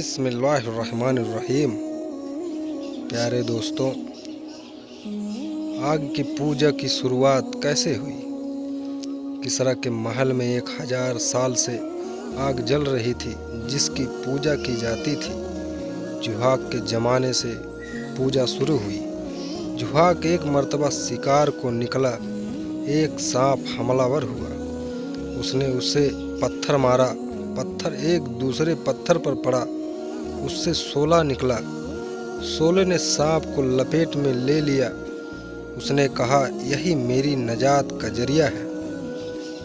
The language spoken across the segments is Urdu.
بسم اللہ الرحمن الرحیم۔ پیارے دوستوں، آگ کی پوجا کی شروعات کیسے ہوئی؟ کسریٰ کے محل میں 1000 سال سے آگ جل رہی تھی جس کی پوجا کی جاتی تھی۔ جوحاک کے زمانے سے پوجا شروع ہوئی۔ جوحاک ایک مرتبہ شکار کو نکلا، ایک سانپ حملہ ور ہوا۔ اس نے اسے پتھر مارا، پتھر ایک دوسرے پتھر پر پڑا، اس سے شعلہ نکلا۔ شعلے نے سانپ کو لپیٹ میں لے لیا۔ اس نے کہا، یہی میری نجات کا ذریعہ ہے۔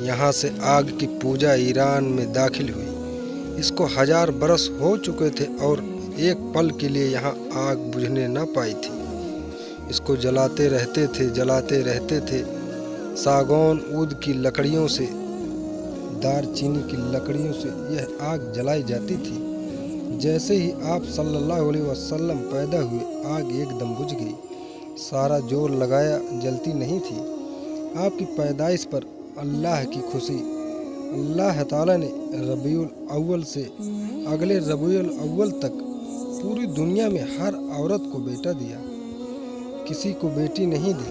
یہاں سے آگ کی پوجا ایران میں داخل ہوئی۔ اس کو 1000 برس ہو چکے تھے اور ایک پل کے لیے یہاں آگ بجھنے نہ پائی تھی۔ اس کو جلاتے رہتے تھے۔ ساگون، عود کی لکڑیوں سے، دار چینی کی لکڑیوں سے یہ آگ جلائی جاتی تھی۔ جیسے ہی آپ صلی اللہ علیہ وسلم پیدا ہوئے، آگ ایک دم بجھ گئی۔ سارا زور لگایا، جلتی نہیں تھی۔ آپ کی پیدائش پر اللہ کی خوشی، اللہ تعالیٰ نے ربیع الاول سے اگلے ربیع الاول تک پوری دنیا میں ہر عورت کو بیٹا دیا، کسی کو بیٹی نہیں دی۔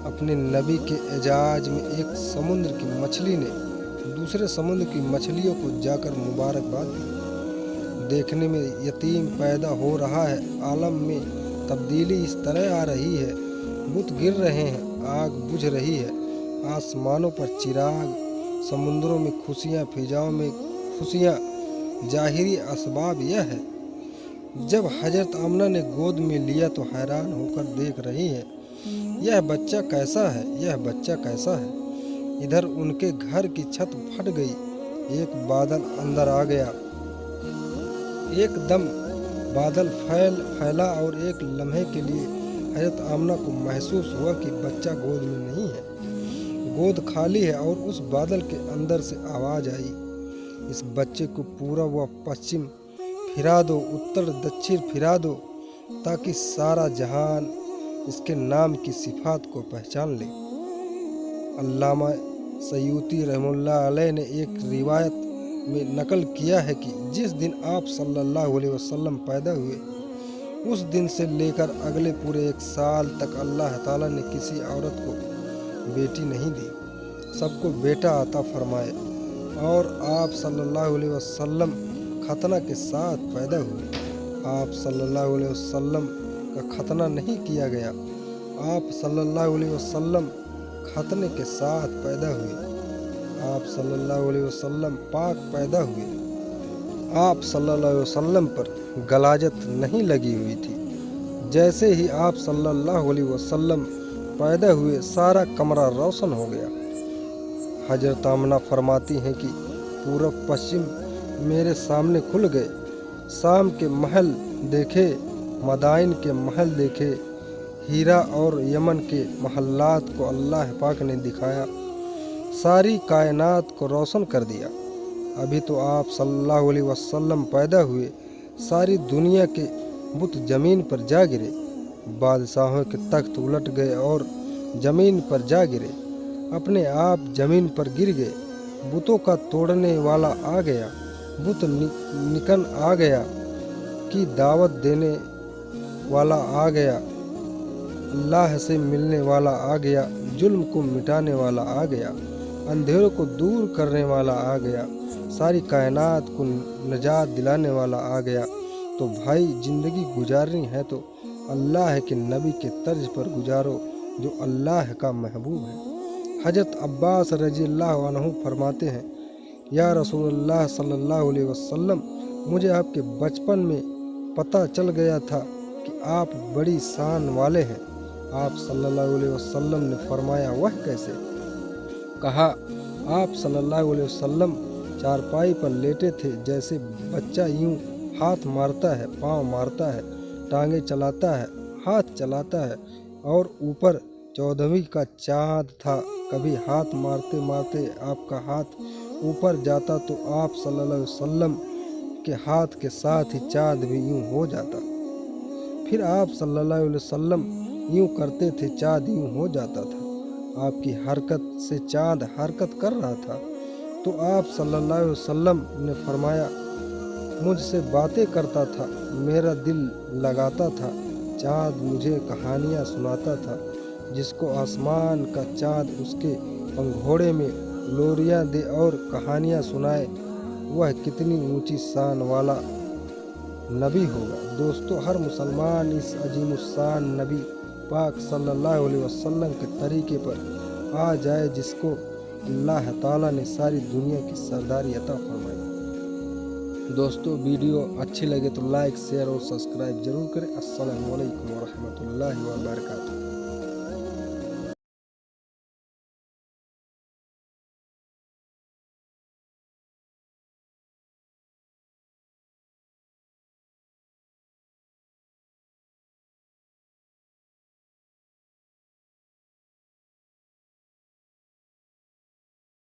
اپنے نبی کے اعجاز میں ایک سمندر کی مچھلی نے دوسرے سمندر کی مچھلیوں کو جا کر مبارکباد دی۔ دیکھنے میں یتیم پیدا ہو رہا ہے، عالم میں تبدیلی اس طرح آ رہی ہے، بت گر رہے ہیں، آگ بجھ رہی ہے، آسمانوں پر چراغ، سمندروں میں خوشیاں، فضاؤں میں خوشیاں۔ ظاہری اسباب یہ ہے۔ جب حضرت آمنہ نے گود میں لیا تو حیران ہو کر دیکھ رہی ہے، یہ بچہ کیسا ہے، یہ بچہ کیسا ہے۔ ادھر ان کے گھر کی چھت پھٹ گئی، ایک بادل اندر آ گیا۔ ایک دم بادل پھیلا اور ایک لمحے کے لیے حضرت آمنہ کو محسوس ہوا کہ بچہ گود میں نہیں ہے، گود خالی ہے، اور اس بادل کے اندر سے آواز آئی، اس بچے کو پورب و پچھم پھرا دو، اتر دکشن پھرا دو، تاکہ سارا جہان اس کے نام کی صفات کو پہچان لے۔ علامہ سیوطی رحمہ اللہ علیہ نے ایک روایت میں نقل کیا ہے کہ جس دن آپ صلی اللہ علیہ وسلم پیدا ہوئے، اس دن سے لے کر اگلے پورے 1 سال تک اللہ تعالیٰ نے کسی عورت کو بیٹی نہیں دی، سب کو بیٹا عطا فرمائے، اور آپ صلی اللہ علیہ وسلم ختنہ کے ساتھ پیدا ہوئے۔ آپ صلی اللہ علیہ وسلم کا ختنہ نہیں کیا گیا، آپ صلی اللہ علیہ وسلم ختنے کے ساتھ پیدا ہوئے۔ آپ صلی اللہ علیہ وسلم پاک پیدا ہوئے۔ آپ صلی اللہ علیہ وسلم پر غلاظت نہیں لگی ہوئی تھی۔ جیسے ہی آپ صلی اللہ علیہ وسلم پیدا ہوئے، سارا کمرہ روشن ہو گیا۔ حضرت آمنہ فرماتی ہیں کہ پورب پچھم میرے سامنے کھل گئے، شام کے محل دیکھے، مدائن کے محل دیکھے، ہیرا اور یمن کے محلات کو اللہ پاک نے دکھایا، ساری کائنات کو روشن کر دیا۔ ابھی تو آپ صلی اللہ علیہ وسلم پیدا ہوئے، ساری دنیا کے بت زمین پر جا گرے، بادشاہوں کے تخت الٹ گئے اور زمین پر جا گرے، اپنے آپ زمین پر گر گئے، بتوں کا توڑنے والا آ گیا، بت نکن آ گیا، کی دعوت دینے والا آ گیا، اللہ سے ملنے والا آ گیا، ظلم کو مٹانے والا آ گیا، اندھیروں کو دور کرنے والا آ گیا، ساری کائنات کو نجات دلانے والا آ گیا۔ تو بھائی، زندگی گزارنی ہے تو اللہ کے نبی کے طرز پر گزارو جو اللہ کا محبوب ہے۔ حضرت عباس رضی اللہ عنہ فرماتے ہیں، یا رسول اللہ صلی اللہ علیہ وسلم، مجھے آپ کے بچپن میں پتہ چل گیا تھا کہ آپ بڑی شان والے ہیں۔ آپ صلی اللہ علیہ وسلم نے فرمایا، وہ کیسے؟ کہا، آپ صلی اللہ علیہ وسلم چارپائی پر لیٹے تھے، جیسے بچہ یوں ہاتھ مارتا ہے، پاؤں مارتا ہے، ٹانگیں چلاتا ہے، ہاتھ چلاتا ہے، اور اوپر 14ویں کا چاند تھا۔ کبھی ہاتھ مارتے مارتے آپ کا ہاتھ اوپر جاتا تو آپ صلی اللہ علیہ وسلم کے ہاتھ کے ساتھ ہی چاند بھی یوں ہو جاتا۔ پھر آپ صلی اللہ علیہ وسلم یوں کرتے تھے، چاند یوں ہو جاتا تھا۔ آپ کی حرکت سے چاند حرکت کر رہا تھا۔ تو آپ صلی اللہ علیہ وسلم نے فرمایا، مجھ سے باتیں کرتا تھا، میرا دل لگاتا تھا، چاند مجھے کہانیاں سناتا تھا، جس کو آسمان کا چاند اس کے پنگھوڑے میں لوریاں دے اور کہانیاں سنائے، وہ کتنی اونچی شان والا نبی ہوگا۔ دوستو، ہر مسلمان اس عظیم الشان نبی پاک صلی اللہ علیہ وسلم کے طریقے پر آ جائے، جس کو اللہ تعالیٰ نے ساری دنیا کی سرداری عطا فرمائی۔ دوستو، ویڈیو اچھی لگے تو لائک، شیئر اور سبسکرائب ضرور کریں۔ السلام علیکم ورحمۃ اللہ وبرکاتہ۔